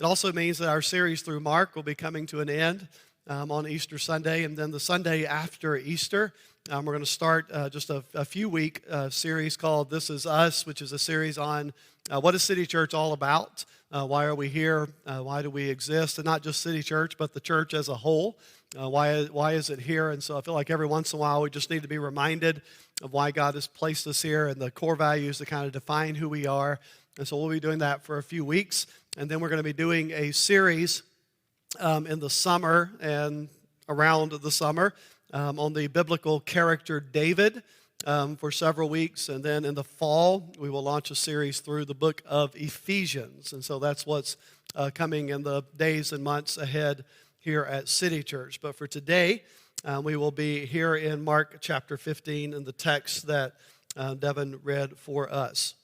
It also means that our series through Mark will be coming to an end on Easter Sunday, and then the Sunday after Easter, we're going to start just a few-week series called This Is Us, which is a series on what is City Church all about, why are we here, why do we exist, and not just City Church, but the church as a whole. Why is it here? And so I feel like every once in a while we just need to be reminded of why God has placed us here and the core values that kind of define who we are. And so we'll be doing that for a few weeks. And then we're going to be doing a series in the summer and around the summer on the biblical character David for several weeks. And then in the fall, we will launch a series through the book of Ephesians. And so that's what's coming in the days and months ahead here at City Church. But for today, we will be here in Mark chapter 15 in the text that Devin read for us.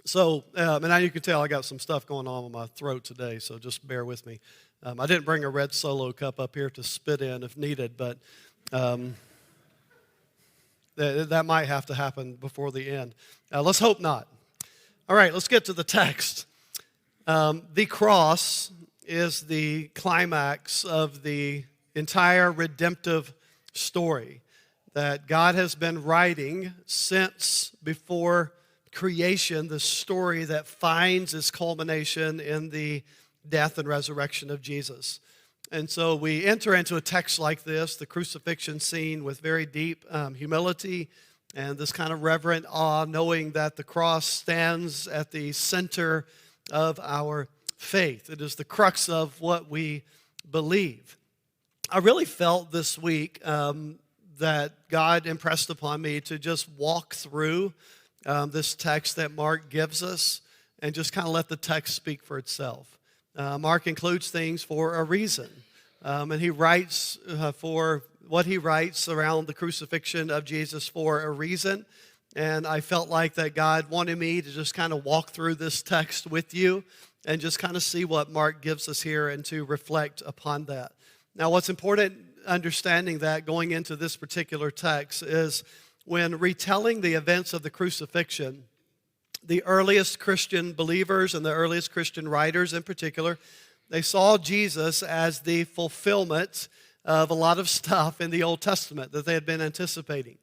So, and now you can tell I got some stuff going on with my throat today, so just bear with me. I didn't bring a red Solo cup up here to spit in if needed, but that might have to happen before the end. Let's hope not. All right, let's get to the text. The cross is the climax of the entire redemptive story that God has been writing since before creation, the story that finds its culmination in the death and resurrection of Jesus. And so we enter into a text like this, the crucifixion scene, with very deep humility and this kind of reverent awe, knowing that the cross stands at the center of our faith. It is the crux of what we believe. I really felt this week that God impressed upon me to just walk through this text that Mark gives us and just kind of let the text speak for itself. Mark includes things for a reason, and he writes for what he writes around the crucifixion of Jesus for a reason. And I felt like that God wanted me to just kind of walk through this text with you and just kind of see what Mark gives us here and to reflect upon that. Now, what's important, understanding that going into this particular text, is when retelling the events of the crucifixion, the earliest Christian believers and the earliest Christian writers in particular, they saw Jesus as the fulfillment of a lot of stuff in the Old Testament that they had been anticipating.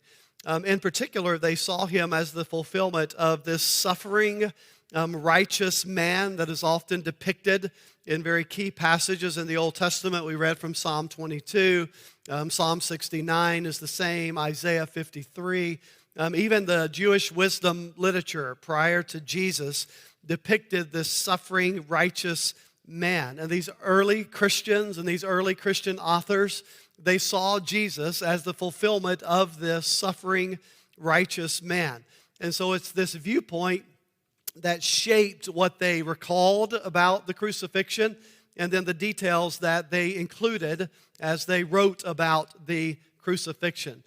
In particular, they saw him as the fulfillment of this suffering, righteous man that is often depicted in very key passages in the Old Testament. We read from Psalm 22, Psalm 69 is the same, Isaiah 53. Even the Jewish wisdom literature prior to Jesus depicted this suffering, righteous man. And these early Christians and these early Christian authors, they saw Jesus as the fulfillment of this suffering, righteous man. And so it's this viewpoint that shaped what they recalled about the crucifixion and then the details that they included as they wrote about the crucifixion.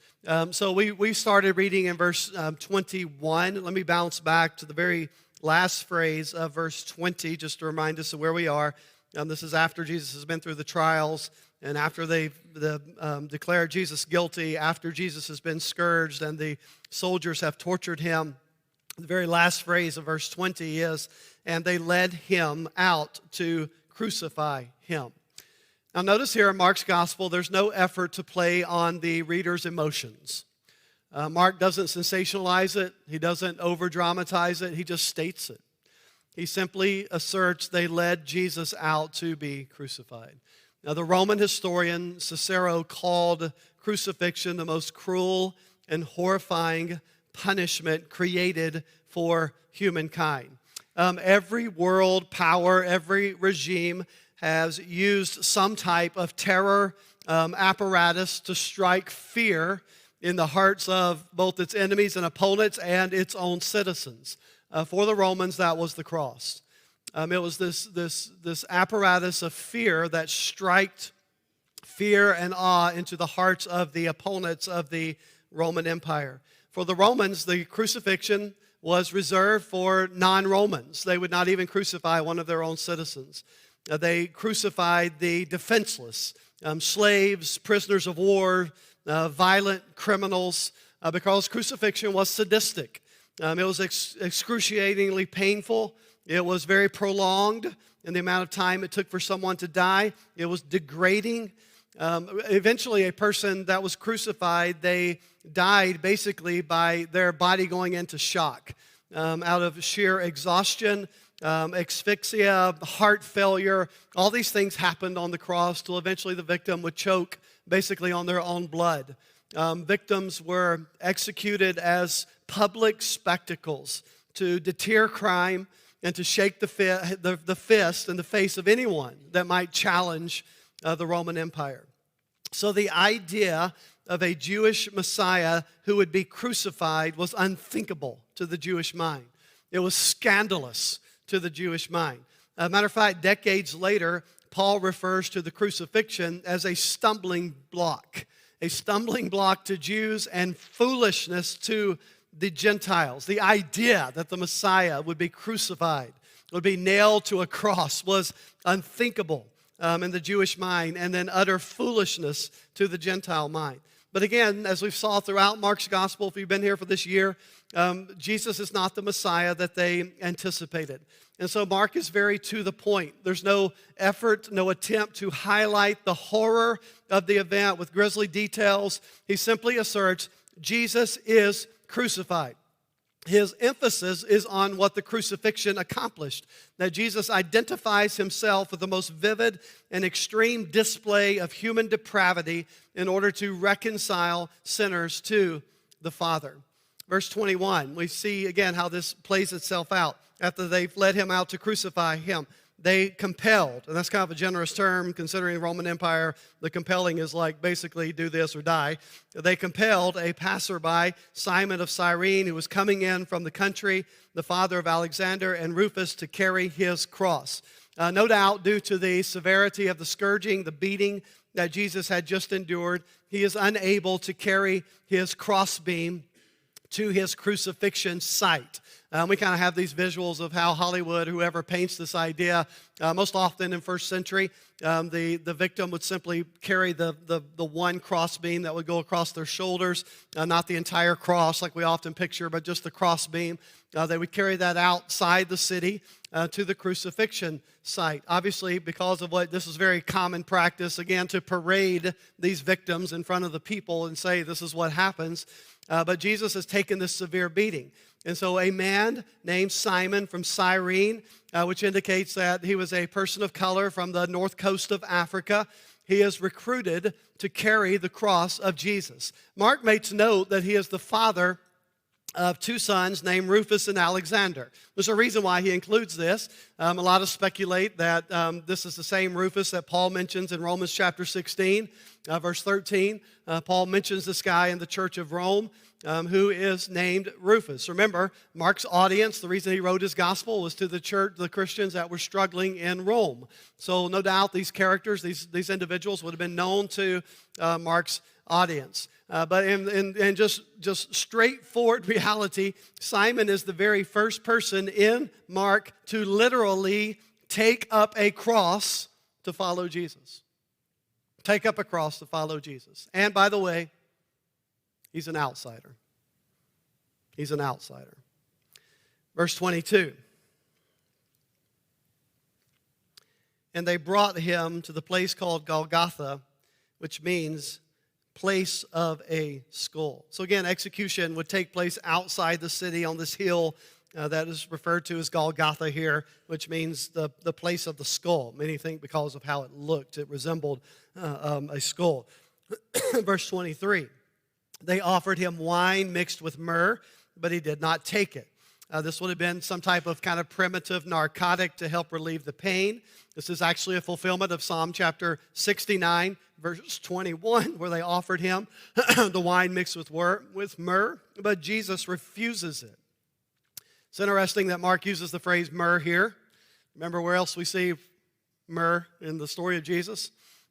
So we started reading in verse 21. Let me bounce back to the very last phrase of verse 20 just to remind us of where we are. This is after Jesus has been through the trials and after they've declared Jesus guilty, after Jesus has been scourged and the soldiers have tortured him. The very last phrase of verse 20 is, and they led him out to crucify him. Now notice here in Mark's gospel, there's no effort to play on the reader's emotions. Mark doesn't sensationalize it. He doesn't over-dramatize it. He just states it. He simply asserts they led Jesus out to be crucified. Now the Roman historian Cicero called crucifixion the most cruel and horrifying punishment created for humankind. Every world power, every regime has used some type of terror apparatus to strike fear in the hearts of both its enemies and opponents and its own citizens. For the Romans, that was the cross. It was this apparatus of fear that striked fear and awe into the hearts of the opponents of the Roman Empire. For the Romans, the crucifixion was reserved for non-Romans. They would not even crucify one of their own citizens. They crucified the defenseless, slaves, prisoners of war, violent criminals, because crucifixion was sadistic. It was excruciatingly painful. It was very prolonged. in the amount of time it took for someone to die. It was degrading. Eventually, a person that was crucified, they died basically by their body going into shock out of sheer exhaustion, asphyxia, heart failure. All these things happened on the cross till eventually the victim would choke basically on their own blood. Victims were executed as public spectacles to deter crime and to shake the fist in the face of anyone that might challenge the Roman Empire. So the idea of a Jewish Messiah who would be crucified was unthinkable to the Jewish mind. It was scandalous to the Jewish mind. As a matter of fact, decades later, Paul refers to the crucifixion as a stumbling block to Jews and foolishness to the Gentiles. The idea that the Messiah would be crucified, would be nailed to a cross, was unthinkable in the Jewish mind, and then utter foolishness to the Gentile mind. But again, as we saw throughout Mark's gospel, if you've been here for this year, Jesus is not the Messiah that they anticipated. And so Mark is very to the point. There's no effort, no attempt to highlight the horror of the event with grisly details. He simply asserts Jesus is crucified. His emphasis is on what the crucifixion accomplished, that Jesus identifies himself with the most vivid and extreme display of human depravity in order to reconcile sinners to the Father. Verse 21, we see again how this plays itself out. After they've led him out to crucify him, they compelled, and that's kind of a generous term considering the Roman Empire. The compelling is like basically do this or die. They compelled a passerby, Simon of Cyrene, who was coming in from the country, the father of Alexander and Rufus, to carry his cross. No doubt due to the severity of the scourging, the beating that Jesus had just endured, he is unable to carry his crossbeam to his crucifixion site. We kind of have these visuals of how Hollywood, whoever paints this idea, most often in first century, the victim would simply carry the one crossbeam that would go across their shoulders, not the entire cross like we often picture, but just the crossbeam. They would carry that outside the city to the crucifixion site. Obviously, because of what this is very common practice, again, to parade these victims in front of the people and say this is what happens. But Jesus has taken this severe beating. And so a man named Simon from Cyrene, which indicates that he was a person of color from the north coast of Africa, he is recruited to carry the cross of Jesus. Mark makes note that he is the father of two sons named Rufus and Alexander. There's a reason why he includes this. A lot of speculate that this is the same Rufus that Paul mentions in Romans chapter 16, verse 13. Paul mentions this guy in the church of Rome who is named Rufus. Remember, Mark's audience, the reason he wrote his gospel was to the church, the Christians that were struggling in Rome. So no doubt these characters, these individuals would have been known to Mark's audience. But in just straightforward reality, Simon is the very first person in Mark to literally take up a cross to follow Jesus. Take up a cross to follow Jesus. And by the way, he's an outsider. He's an outsider. Verse 22. And they brought him to the place called Golgotha, which means place of a skull. So again, execution would take place outside the city on this hill that is referred to as Golgotha here, which means the place of the skull. Many think because of how it looked, it resembled a skull. Verse 23, they offered him wine mixed with myrrh, but he did not take it. This would have been some type of kind of primitive narcotic to help relieve the pain. This is actually a fulfillment of Psalm chapter 69, verse 21, where they offered him the wine mixed with myrrh, but Jesus refuses it. It's interesting that Mark uses the phrase myrrh here. Remember where else we see myrrh in the story of Jesus?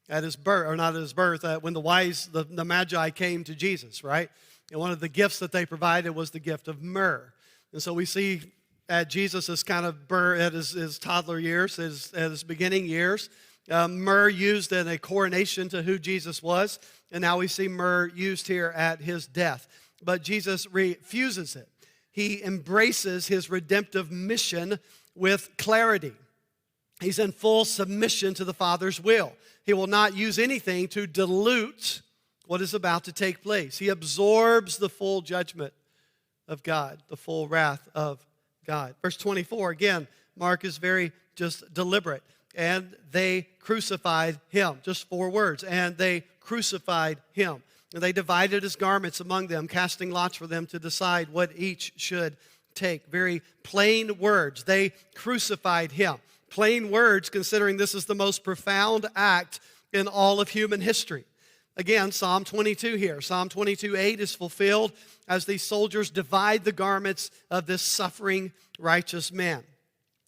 At his birth, or not at his birth, when the Magi came to Jesus, right? And one of the gifts that they provided was the gift of myrrh. And so we see at Jesus' kind of birth, at his toddler years, at his beginning years, myrrh used in a coronation to who Jesus was. And now we see myrrh used here at his death. But Jesus refuses it. He embraces his redemptive mission with clarity. He's in full submission to the Father's will. He will not use anything to dilute what is about to take place. He absorbs the full judgment of God, the full wrath of God. Verse 24, again, Mark is very just deliberate. And they crucified him. Just 4 words. And they crucified him. And they divided his garments among them, casting lots for them to decide what each should take. Very plain words. They crucified him. Plain words, considering this is the most profound act in all of human history. Again, Psalm 22 here. Psalm 22:8 is fulfilled as these soldiers divide the garments of this suffering righteous man.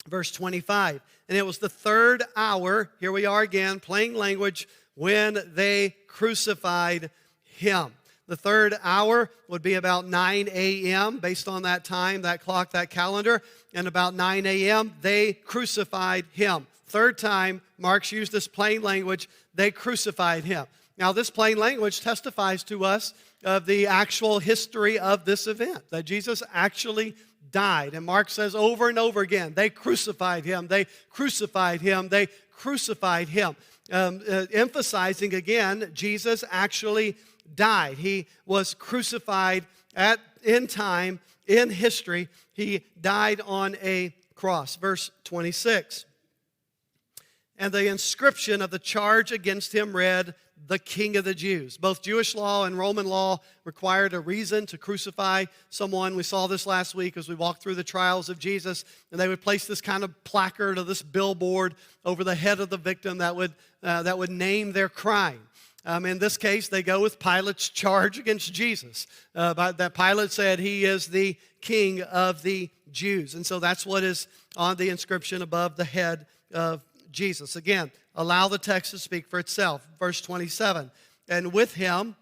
Verse 25, and it was the 3rd hour, here we are again, plain language, when they crucified him. The 3rd hour would be about 9 a.m. based on that time, that clock, that calendar. And about 9 a.m., they crucified him. 3rd time, Mark's used this plain language, they crucified him. Now, this plain language testifies to us of the actual history of this event, that Jesus actually died. And Mark says over and over again, they crucified him, they crucified him, they crucified him. Emphasizing again, Jesus actually died. He was crucified in time, in history. He died on a cross. Verse 26. And the inscription of the charge against him read, the King of the Jews. Both Jewish law and Roman law required a reason to crucify someone. We saw this last week as we walked through the trials of Jesus, and they would place this kind of placard or this billboard over the head of the victim that would name their crime. In this case, they go with Pilate's charge against Jesus. That Pilate said he is the King of the Jews. And so that's what is on the inscription above the head of Jesus. Again, allow the text to speak for itself. Verse 27, and with him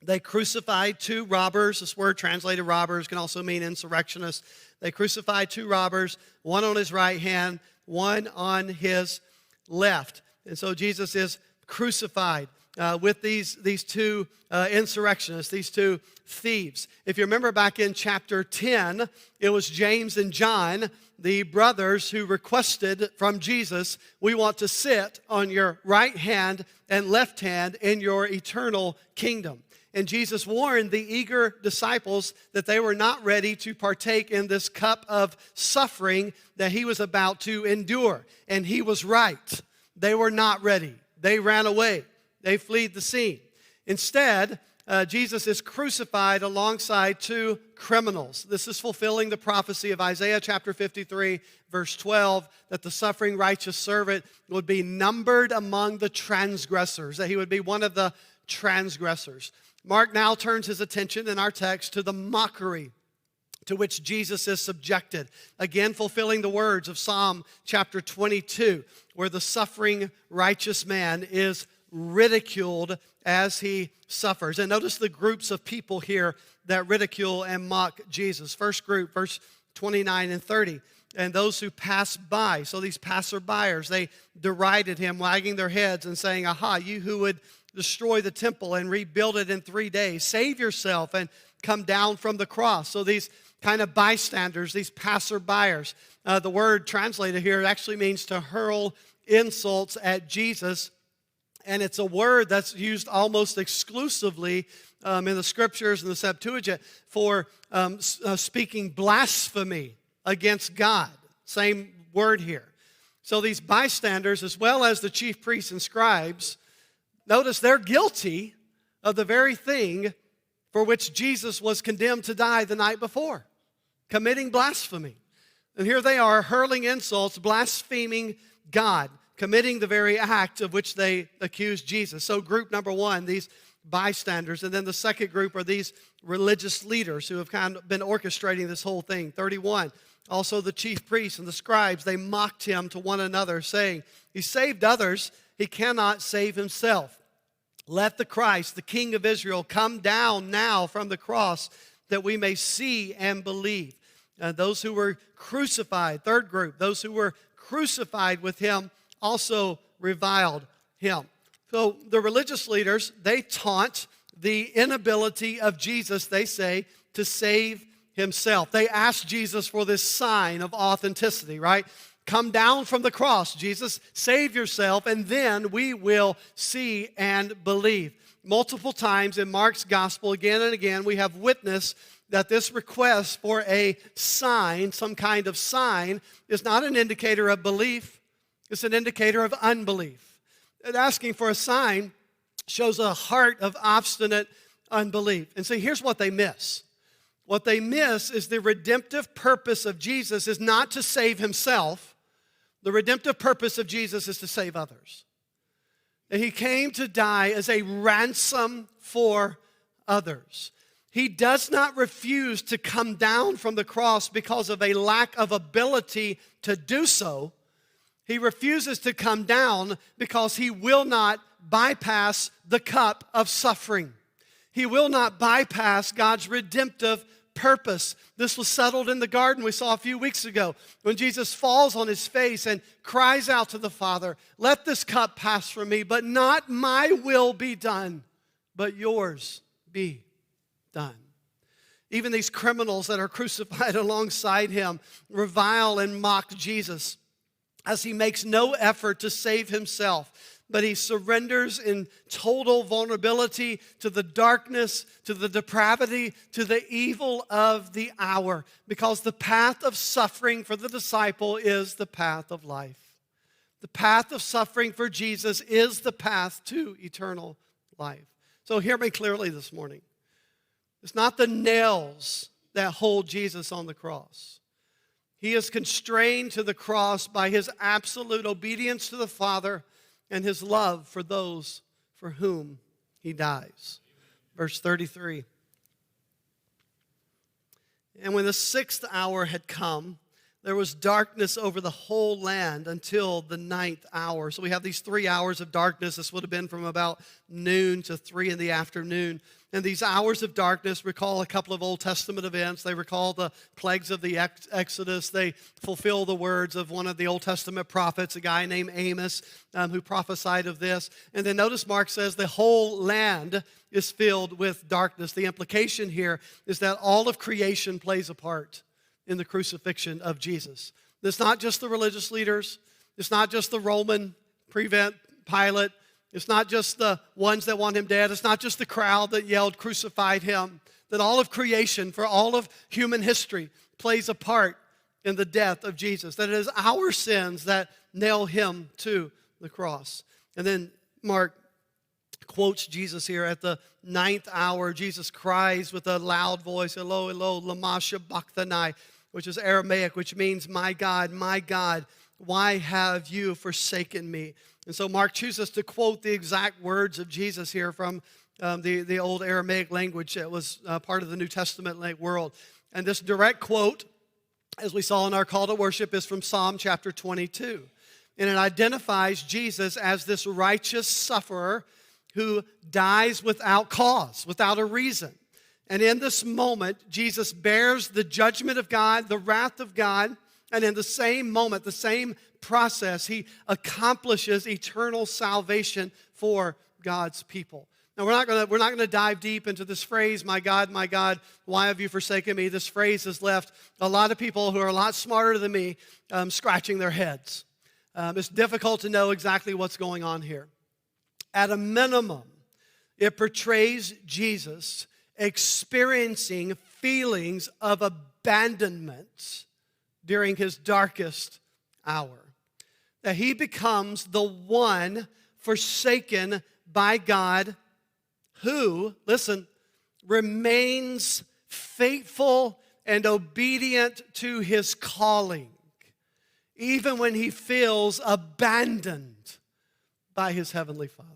they crucified 2 robbers. This word translated robbers can also mean insurrectionists. They crucified 2 robbers, one on his right hand, one on his left. And so Jesus is crucified with these 2 insurrectionists, these 2 thieves. If you remember back in chapter 10, it was James and John, the brothers, who requested from Jesus, we want to sit on your right hand and left hand in your eternal kingdom. And Jesus warned the eager disciples that they were not ready to partake in this cup of suffering that he was about to endure. And he was right. They were not ready. They ran away. They fled the scene. Instead, Jesus is crucified alongside 2 criminals. This is fulfilling the prophecy of Isaiah chapter 53, verse 12, that the suffering righteous servant would be numbered among the transgressors, that he would be one of the transgressors. Mark now turns his attention in our text to the mockery to which Jesus is subjected. Again, fulfilling the words of Psalm chapter 22, where the suffering righteous man is ridiculed as he suffers. And notice the groups of people here that ridicule and mock Jesus. First group, verse 29 and 30. And those who pass by, so these passerbyers, they derided him, wagging their heads and saying, aha, you who would destroy the temple and rebuild it in 3 days, save yourself and come down from the cross. So these kind of bystanders, these passerbyers. The word translated here actually means to hurl insults at Jesus. And it's a word that's used almost exclusively in the Scriptures and the Septuagint for speaking blasphemy against God. Same word here. So these bystanders, as well as the chief priests and scribes, notice they're guilty of the very thing for which Jesus was condemned to die the night before, committing blasphemy. And here they are hurling insults, blaspheming God, committing the very act of which they accused Jesus. So group number 1, these bystanders. And then the second group are these religious leaders who have kind of been orchestrating this whole thing. 31, also the chief priests and the scribes, they mocked him to one another, saying, he saved others, he cannot save himself. Let the Christ, the King of Israel, come down now from the cross that we may see and believe. Those who were crucified, third group, those who were crucified with him also reviled him. So the religious leaders, they taunt the inability of Jesus, they say, to save himself. They ask Jesus for this sign of authenticity, right? Come down from the cross. Jesus, save yourself, and then we will see and believe. Multiple times in Mark's gospel, again and again, we have witnessed that this request for a sign, some kind of sign, is not an indicator of belief. It's an indicator of unbelief. And asking for a sign shows a heart of obstinate unbelief. And so here's what they miss. What they miss is the redemptive purpose of Jesus is not to save himself. The redemptive purpose of Jesus is to save others. And he came to die as a ransom for others. He does not refuse to come down from the cross because of a lack of ability to do so. He refuses to come down because he will not bypass the cup of suffering. He will not bypass God's redemptive purpose. This was settled in the garden we saw a few weeks ago when Jesus falls on his face and cries out to the Father, "Let this cup pass from me, but not my will be done, but yours be done." Even these criminals that are crucified alongside him revile and mock Jesus as he makes no effort to save himself, but he surrenders in total vulnerability to the darkness, to the depravity, to the evil of the hour, because the path of suffering for the disciple is the path of life. The path of suffering for Jesus is the path to eternal life. So hear me clearly this morning. It's not the nails that hold Jesus on the cross. He is constrained to the cross by his absolute obedience to the Father and his love for those for whom he dies. Verse 33. And when the 6th hour had come, there was darkness over the whole land until the 9th hour. So we have these 3 hours of darkness. This would have been from about noon to 3 in the afternoon. And these hours of darkness recall a couple of Old Testament events. They recall the plagues of the Exodus. They fulfill the words of one of the Old Testament prophets, a guy named Amos, who prophesied of this. And then notice Mark says the whole land is filled with darkness. The implication here is that all of creation plays a part in the crucifixion of Jesus. It's not just the religious leaders. It's not just the Roman prevent Pilate. It's not just the ones that want him dead. It's not just the crowd that yelled, "Crucified him." That all of creation, for all of human history, plays a part in the death of Jesus. That it is our sins that nail him to the cross. And then Mark quotes Jesus here at the 9th hour. Jesus cries with a loud voice, "Elo, Elo, lama sabachthani," which is Aramaic, which means, my God, why have you forsaken me?" And so Mark chooses to quote the exact words of Jesus here from the old Aramaic language that was part of the New Testament world. And this direct quote, as we saw in our call to worship, is from Psalm chapter 22. And it identifies Jesus as this righteous sufferer who dies without cause, without a reason. And in this moment, Jesus bears the judgment of God, the wrath of God, and in the same moment, the same process, he accomplishes eternal salvation for God's people. Now, we're not going to dive deep into this phrase, my God, why have you forsaken me?" This phrase has left a lot of people who are a lot smarter than me scratching their heads. It's difficult to know exactly what's going on here. At a minimum, it portrays Jesus experiencing feelings of abandonment during his darkest hour. That he becomes the one forsaken by God who, listen, remains faithful and obedient to his calling, even when he feels abandoned by his heavenly Father.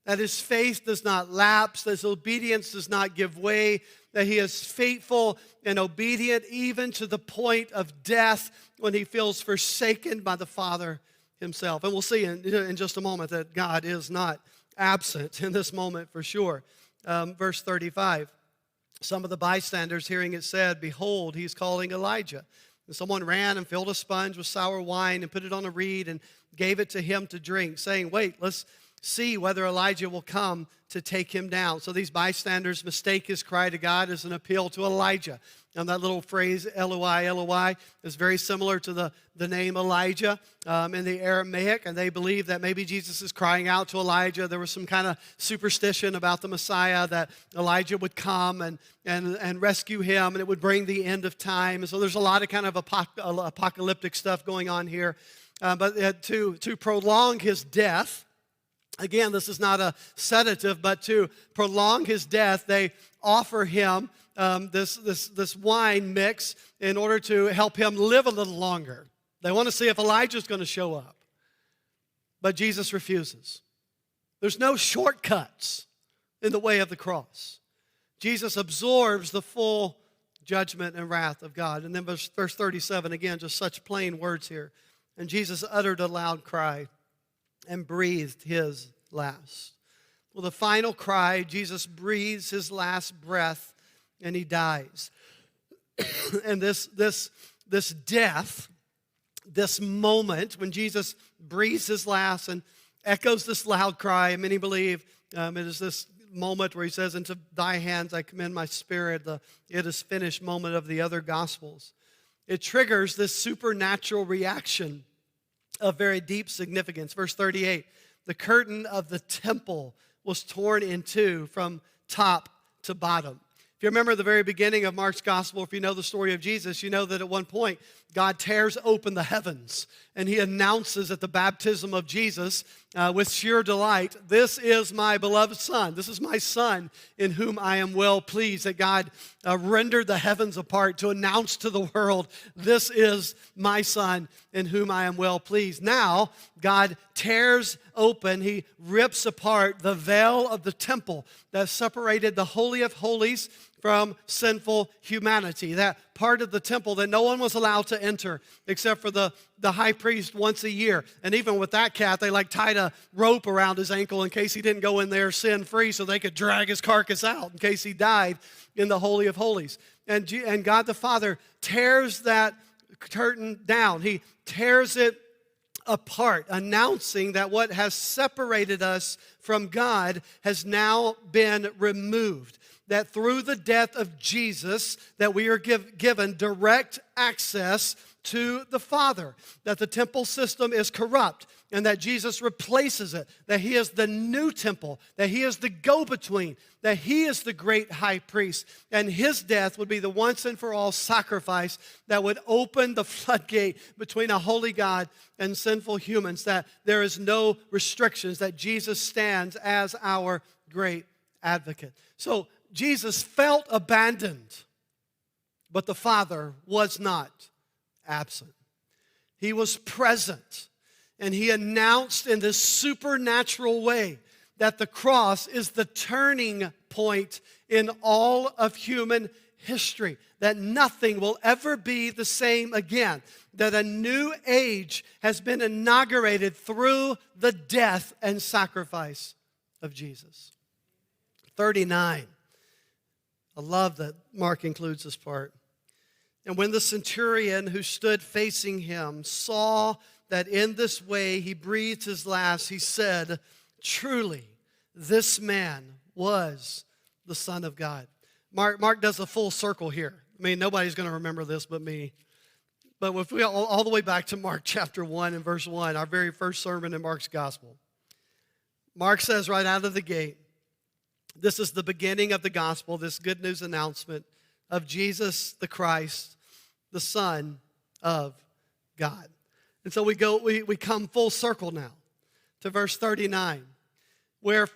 That his faith does not lapse, that his obedience does not give way, that he is faithful and obedient even to the point of death when he feels forsaken by the Father himself. And we'll see in just a moment that God is not absent in this moment for sure. Verse 35, some of the bystanders hearing it said, "Behold, he's calling Elijah." And someone ran and filled a sponge with sour wine and put it on a reed and gave it to him to drink, saying, "Wait, let's see whether Elijah will come to take him down. So these bystanders mistake his cry to God as an appeal to Elijah. And that little phrase, Eloi, Eloi, is very similar to the name Elijah in the Aramaic. And they believe that maybe Jesus is crying out to Elijah. There was some kind of superstition about the Messiah that Elijah would come and rescue him, and it would bring the end of time. And so there's a lot of kind of apocalyptic stuff going on here. But to prolong his death, again, this is not a sedative, but to prolong his death, they offer him this wine mix in order to help him live a little longer. They want to see if Elijah's going to show up. But Jesus refuses. There's no shortcuts in the way of the cross. Jesus absorbs the full judgment and wrath of God. And then verse 37, again, just such plain words here. And Jesus uttered a loud cry and breathed his last. Well, the final cry, Jesus breathes his last breath and he dies. And this death, this moment when Jesus breathes his last and echoes this loud cry, and many believe it is this moment where he says, "Into thy hands I commend my spirit," the "it is finished" moment of the other Gospels. It triggers this supernatural reaction of very deep significance. Verse 38, the curtain of the temple was torn in two from top to bottom. If you remember the very beginning of Mark's gospel, if you know the story of Jesus, you know that at one point, God tears open the heavens and he announces at the baptism of Jesus with sheer delight, "This is my beloved Son. This is my Son in whom I am well pleased." That God rendered the heavens apart to announce to the world, "This is my Son in whom I am well pleased." Now, God tears open, he rips apart the veil of the temple that separated the Holy of Holies from sinful humanity. That part of the temple that no one was allowed to enter except for the high priest once a year. And even with that cat, they tied a rope around his ankle in case he didn't go in there sin-free so they could drag his carcass out in case he died in the Holy of Holies. And God the Father tears that curtain down. He tears it apart, announcing that what has separated us from God has now been removed. That through the death of Jesus, that we are given direct access to the Father. That the temple system is corrupt and that Jesus replaces it. That he is the new temple. That he is the go-between. That he is the great high priest. And his death would be the once and for all sacrifice that would open the floodgate between a holy God and sinful humans. That there is no restrictions. That Jesus stands as our great advocate. So Jesus felt abandoned, but the Father was not absent. He was present, and he announced in this supernatural way that the cross is the turning point in all of human history, that nothing will ever be the same again, that a new age has been inaugurated through the death and sacrifice of Jesus. 39. I love that Mark includes this part. And when the centurion who stood facing him saw that in this way he breathed his last, he said, "Truly, this man was the Son of God." Mark does a full circle here. I mean, nobody's going to remember this but me. But if we all the way back to Mark chapter 1 and verse 1, our very first sermon in Mark's gospel, Mark says right out of the gate, this is the beginning of the gospel, this good news announcement of Jesus the Christ, the Son of God. And so we come full circle now to verse 39, where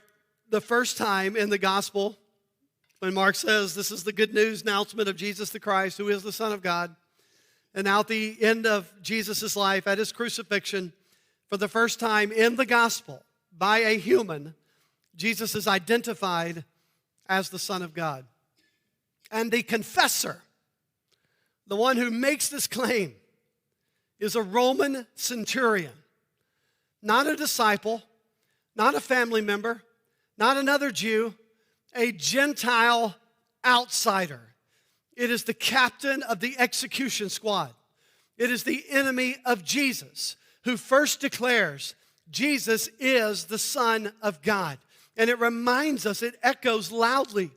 the first time in the gospel, when Mark says this is the good news announcement of Jesus the Christ, who is the Son of God, and now at the end of Jesus' life, at his crucifixion, for the first time in the gospel, by a human, Jesus is identified as the Son of God. And the confessor, the one who makes this claim, is a Roman centurion. Not a disciple, not a family member, not another Jew, a Gentile outsider. It is the captain of the execution squad. It is the enemy of Jesus who first declares, Jesus is the Son of God. And it reminds us, it echoes loudly,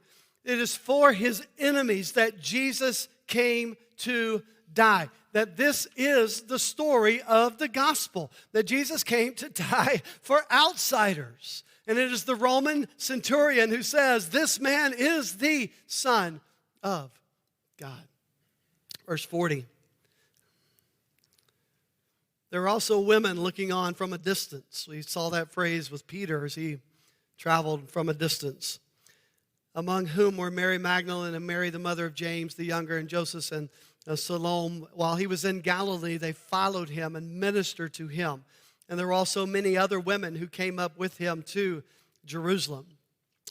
it is for his enemies that Jesus came to die. That this is the story of the gospel, that Jesus came to die for outsiders. And it is the Roman centurion who says, this man is the Son of God. Verse 40. There were also women looking on from a distance. We saw that phrase with Peter as he traveled from a distance, among whom were Mary Magdalene and Mary, the mother of James the younger, and Joseph and Salome. While he was in Galilee, they followed him and ministered to him. And there were also many other women who came up with him to Jerusalem.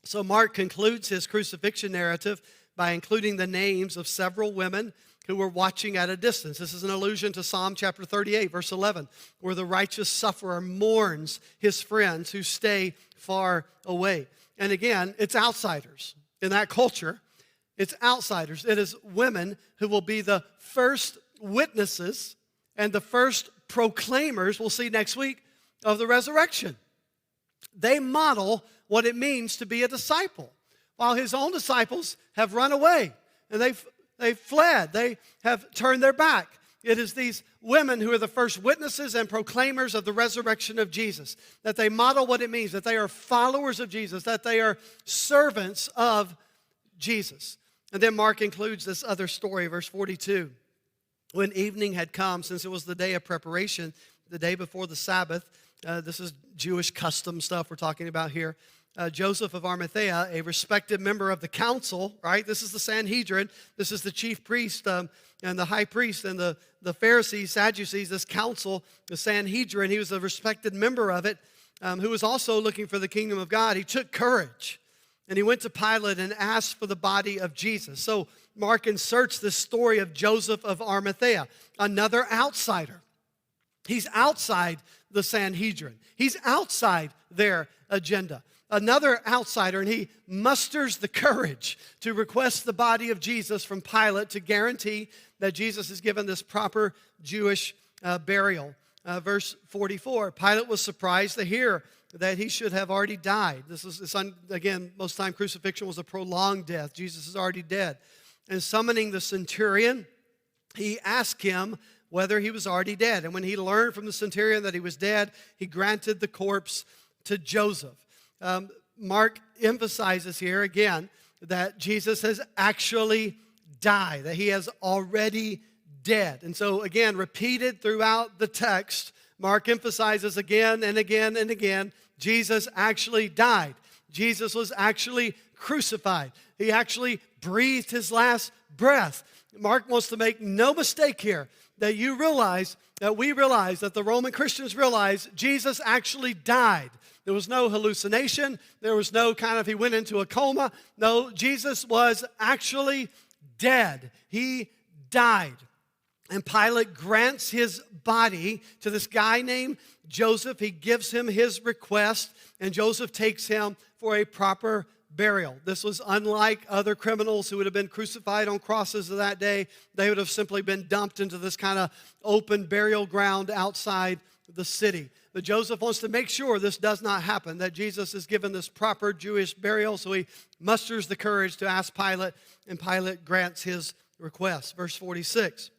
So Mark concludes his crucifixion narrative by including the names of several women who were watching at a distance. This is an allusion to Psalm chapter 38, verse 11, where the righteous sufferer mourns his friends who stay far away. And again, it's outsiders. In that culture, it's outsiders. It is women who will be the first witnesses and the first proclaimers, we'll see next week, of the resurrection. They model what it means to be a disciple. While his own disciples have run away and they've fled, they have turned their back. It is these women who are the first witnesses and proclaimers of the resurrection of Jesus, that they model what it means, that they are followers of Jesus, that they are servants of Jesus. And then Mark includes this other story, verse 42. When evening had come, since it was the day of preparation, the day before the Sabbath, this is Jewish custom stuff we're talking about here, Joseph of Arimathea, a respected member of the council, right? This is the Sanhedrin. This is the chief priest and the high priest and the Pharisees, Sadducees, this council, the Sanhedrin. He was a respected member of it who was also looking for the kingdom of God. He took courage and he went to Pilate and asked for the body of Jesus. So Mark inserts this story of Joseph of Arimathea, another outsider. He's outside the Sanhedrin. He's outside their agenda. Another outsider, and he musters the courage to request the body of Jesus from Pilate to guarantee that Jesus is given this proper Jewish burial. Verse 44, Pilate was surprised to hear that he should have already died. Again, most time crucifixion was a prolonged death. Jesus is already dead. And summoning the centurion, he asked him whether he was already dead. And when he learned from the centurion that he was dead, he granted the corpse to Joseph. Mark emphasizes here again that Jesus has actually died, that he has already dead. And so again, repeated throughout the text, Mark emphasizes again and again and again, Jesus actually died. Jesus was actually crucified. He actually breathed his last breath. Mark wants to make no mistake here that you realize, that we realize, that the Roman Christians realize Jesus actually died. There was no hallucination. There was no kind of he went into a coma. No, Jesus was actually dead. He died. And Pilate grants his body to this guy named Joseph. He gives him his request, and Joseph takes him for a proper burial. This was unlike other criminals who would have been crucified on crosses of that day. They would have simply been dumped into this kind of open burial ground outside the city. But Joseph wants to make sure this does not happen, that Jesus is given this proper Jewish burial, so he musters the courage to ask Pilate, and Pilate grants his request. Verse 46,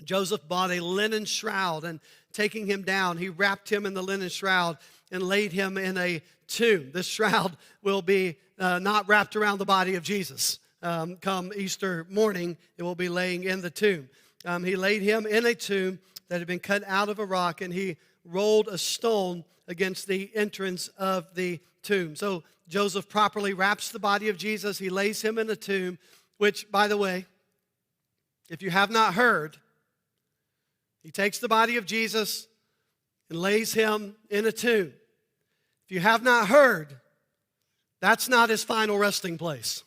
Joseph bought a linen shroud, and taking him down, he wrapped him in the linen shroud and laid him in a tomb. This shroud will be not wrapped around the body of Jesus. Come Easter morning, it will be laying in the tomb. He laid him in a tomb that had been cut out of a rock, and he rolled a stone against the entrance of the tomb. So Joseph properly wraps the body of Jesus. He lays him in a tomb, which, by the way, if you have not heard, he takes the body of Jesus and lays him in a tomb. If you have not heard, that's not his final resting place.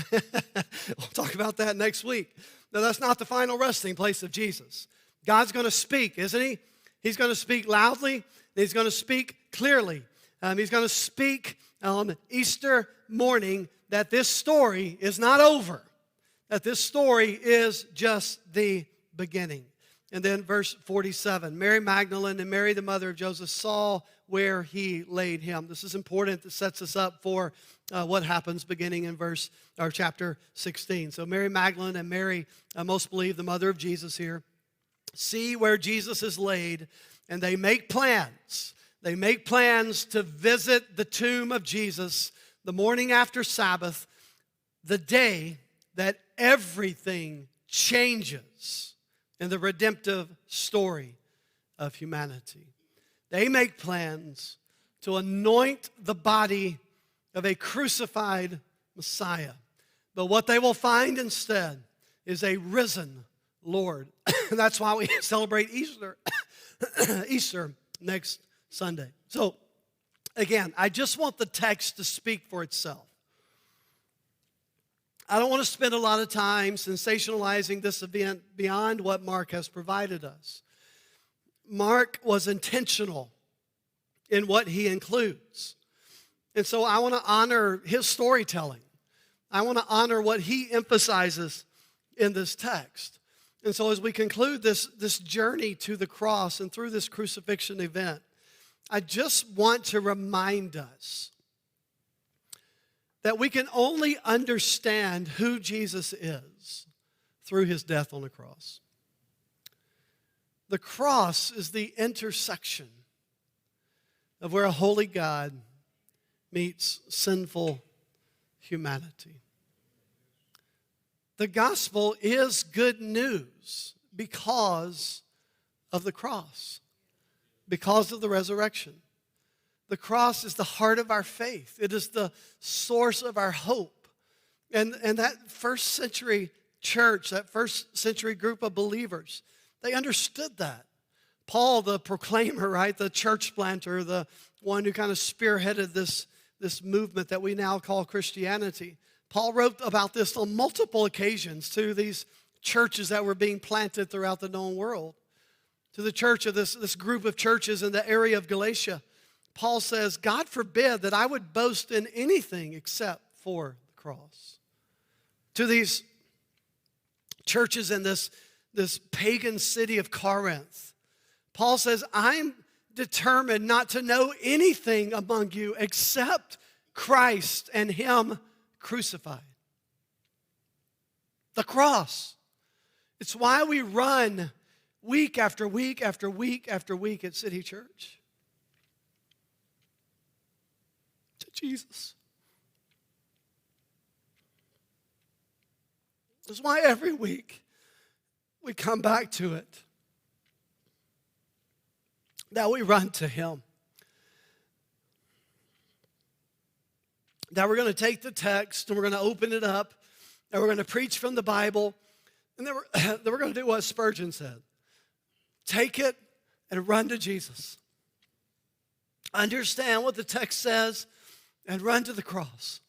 We'll talk about that next week. No, that's not the final resting place of Jesus. God's going to speak, isn't he? He's going to speak loudly. He's going to speak clearly. He's going to speak on Easter morning that this story is not over, that this story is just the beginning. And then verse 47, Mary Magdalene and Mary, the mother of Joseph, saw where he laid him. This is important. That sets us up for what happens beginning in chapter 16. So Mary Magdalene and Mary, most believe the mother of Jesus here, see where Jesus is laid, and they make plans. They make plans to visit the tomb of Jesus the morning after Sabbath, the day that everything changes in the redemptive story of humanity. They make plans to anoint the body of a crucified Messiah. But what they will find instead is a risen Lord. That's why we celebrate Easter, Easter next Sunday. So, again, I just want the text to speak for itself. I don't want to spend a lot of time sensationalizing this event beyond what Mark has provided us. Mark was intentional in what he includes. And so I want to honor his storytelling. I want to honor what he emphasizes in this text. And so as we conclude this journey to the cross and through this crucifixion event, I just want to remind us that we can only understand who Jesus is through his death on the cross. The cross is the intersection of where a holy God meets sinful humanity. The gospel is good news because of the cross, because of the resurrection. The cross is the heart of our faith. It is the source of our hope. And that first century church, that first century group of believers, they understood that. Paul, the proclaimer, right, the church planter, the one who kind of spearheaded this movement that we now call Christianity, Paul wrote about this on multiple occasions to these churches that were being planted throughout the known world. To the church of this group of churches in the area of Galatia, Paul says, God forbid that I would boast in anything except for the cross. To these churches in this pagan city of Corinth, Paul says, I'm determined not to know anything among you except Christ and him crucified. The cross. It's why we run week after week after week after week at City Church. To Jesus. That's why every week we come back to it. That we run to him. That we're going to take the text and we're going to open it up and we're going to preach from the Bible. And then we're going to do what Spurgeon said. Take it and run to Jesus. Understand what the text says and run to the cross.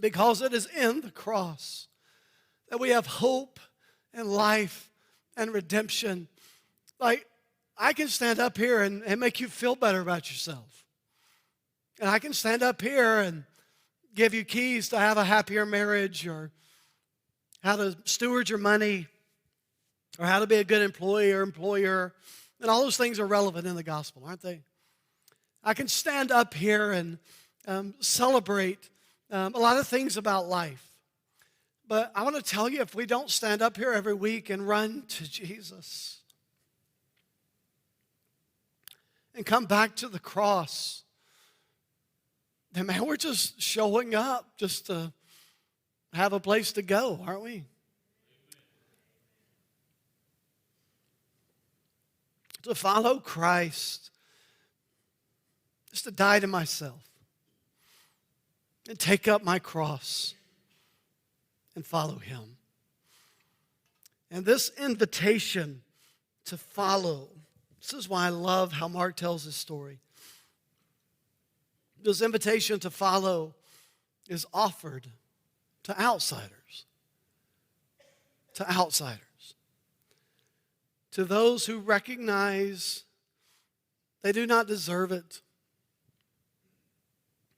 Because it is in the cross that we have hope and life and redemption. Like, I can stand up here and make you feel better about yourself. And I can stand up here and give you keys to have a happier marriage, or how to steward your money, or how to be a good employee or employer. And all those things are relevant in the gospel, aren't they? I can stand up here and celebrate a lot of things about life. But I want to tell you, if we don't stand up here every week and run to Jesus and come back to the cross, then man, we're just showing up just to have a place to go, aren't we? To follow Christ, just to die to myself and take up my cross and follow him. And this invitation to follow, this is why I love how Mark tells his story. This invitation to follow is offered to outsiders. To outsiders. To those who recognize they do not deserve it.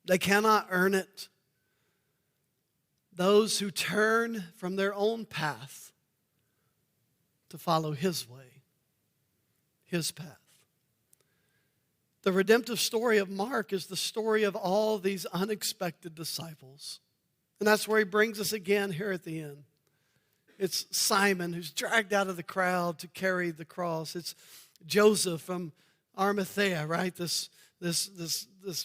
They cannot earn it. those who turn from their own path to follow His way, His path. The redemptive story of Mark is the story of all these unexpected disciples. And that's where he brings us again here at the end. It's Simon who's dragged out of the crowd to carry the cross. It's Joseph from Arimathea, right? This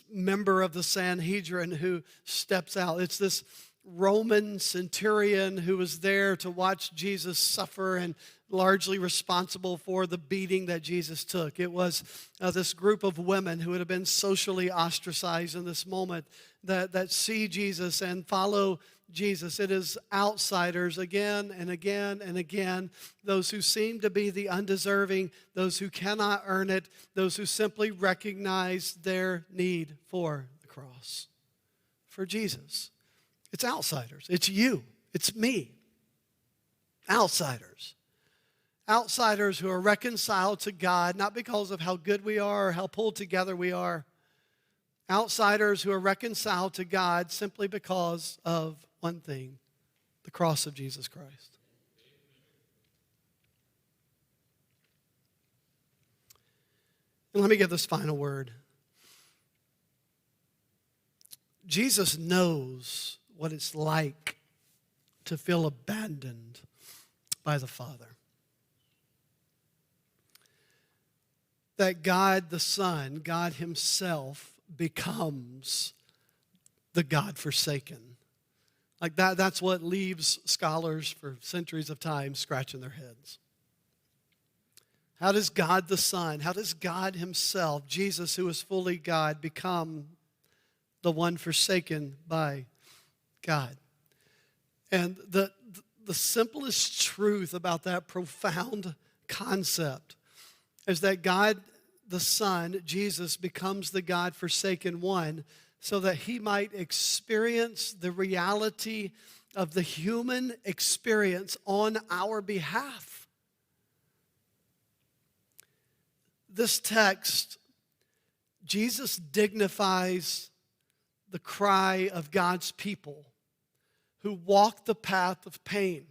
member of the Sanhedrin who steps out. It's this Roman centurion who was there to watch Jesus suffer and largely responsible for the beating that Jesus took. It was this group of women who would have been socially ostracized in this moment that see Jesus and follow Jesus. It is outsiders again and again and again, those who seem to be the undeserving, those who cannot earn it, those who simply recognize their need for the cross, for Jesus. It's outsiders. It's you. It's me. Outsiders. Outsiders who are reconciled to God, not because of how good we are or how pulled together we are. Outsiders who are reconciled to God simply because of one thing, the cross of Jesus Christ. And let me give this final word. Jesus knows what it's like to feel abandoned by the Father. That God the Son, God Himself, becomes the God forsaken. Like that's what leaves scholars for centuries of time scratching their heads. How does God the Son, how does God Himself, Jesus who is fully God, become the one forsaken by God? And the simplest truth about that profound concept is that God the Son, Jesus, becomes the God forsaken one so that He might experience the reality of the human experience on our behalf. This text, Jesus dignifies the cry of God's people who walk the path of pain,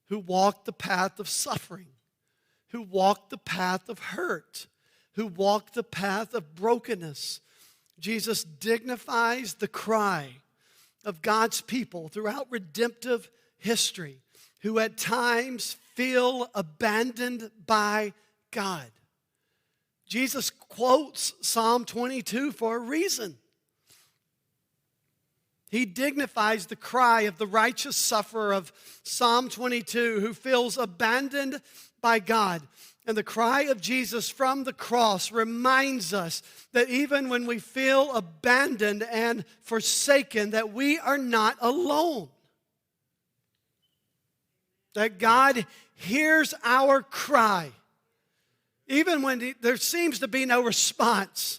who walk the path of suffering, who walk the path of hurt, who walk the path of brokenness. Jesus dignifies the cry of God's people throughout redemptive history who at times feel abandoned by God. Jesus quotes Psalm 22 for a reason. He dignifies the cry of the righteous sufferer of Psalm 22 who feels abandoned by God. And the cry of Jesus from the cross reminds us that even when we feel abandoned and forsaken, that we are not alone. That God hears our cry. Even when there seems to be no response.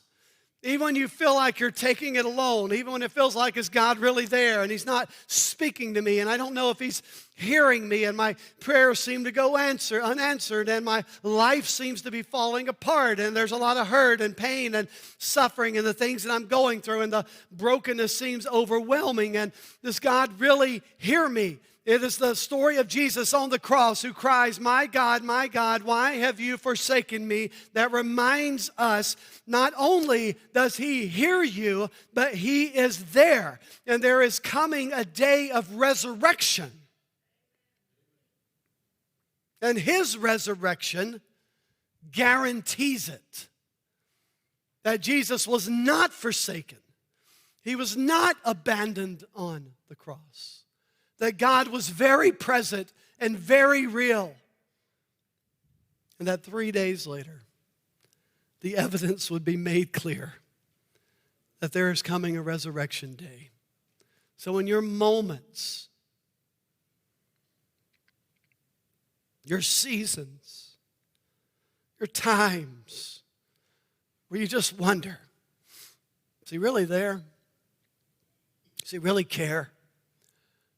Even when you feel like you're taking it alone, even when it feels like, is God really there and He's not speaking to me and I don't know if He's hearing me and my prayers seem to go unanswered and my life seems to be falling apart and there's a lot of hurt and pain and suffering and the things that I'm going through and the brokenness seems overwhelming and does God really hear me? It is the story of Jesus on the cross who cries, my God, why have you forsaken me?" That reminds us not only does He hear you, but He is there. And there is coming a day of resurrection. And His resurrection guarantees it. That Jesus was not forsaken. He was not abandoned on the cross. That God was very present and very real. And that 3 days later, the evidence would be made clear that there is coming a resurrection day. So in your moments, your seasons, your times, where you just wonder, is He really there? Does He really care?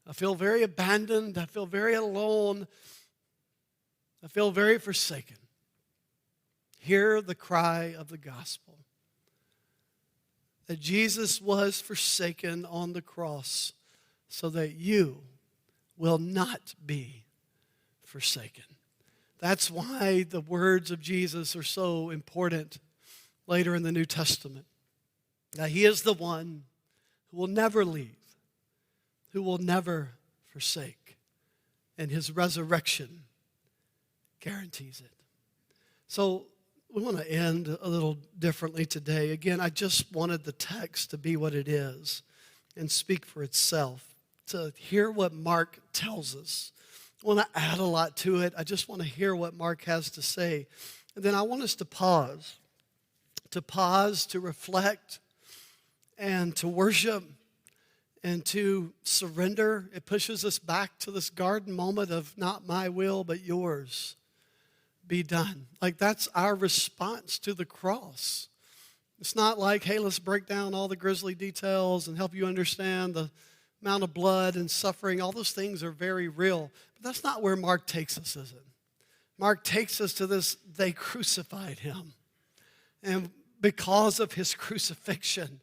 I feel very abandoned. I feel very alone. I feel very forsaken. Hear the cry of the gospel. That Jesus was forsaken on the cross so that you will not be forsaken. That's why the words of Jesus are so important later in the New Testament. That he is the one who will never leave, who will never forsake, and his resurrection guarantees it. So we want to end a little differently today. Again, I just wanted the text to be what it is and speak for itself, to hear what Mark tells us. I want to add a lot to it. I just want to hear what Mark has to say. And then I want us to pause, to reflect, and to worship, and to surrender. It pushes us back to this garden moment of not my will, but yours be done. Like that's our response to the cross. It's not like, hey, let's break down all the grisly details and help you understand the amount of blood and suffering. All those things are very real. But that's not where Mark takes us, is it? Mark takes us to this, they crucified him. And because of his crucifixion,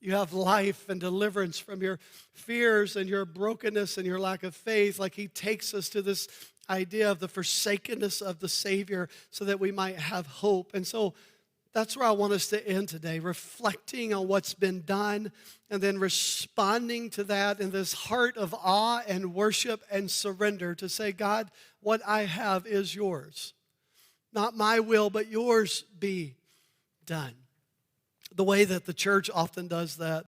you have life and deliverance from your fears and your brokenness and your lack of faith. Like he takes us to this idea of the forsakenness of the Savior so that we might have hope. And so that's where I want us to end today, reflecting on what's been done and then responding to that in this heart of awe and worship and surrender to say, God, what I have is yours. Not my will, but yours be done. The way that the church often does that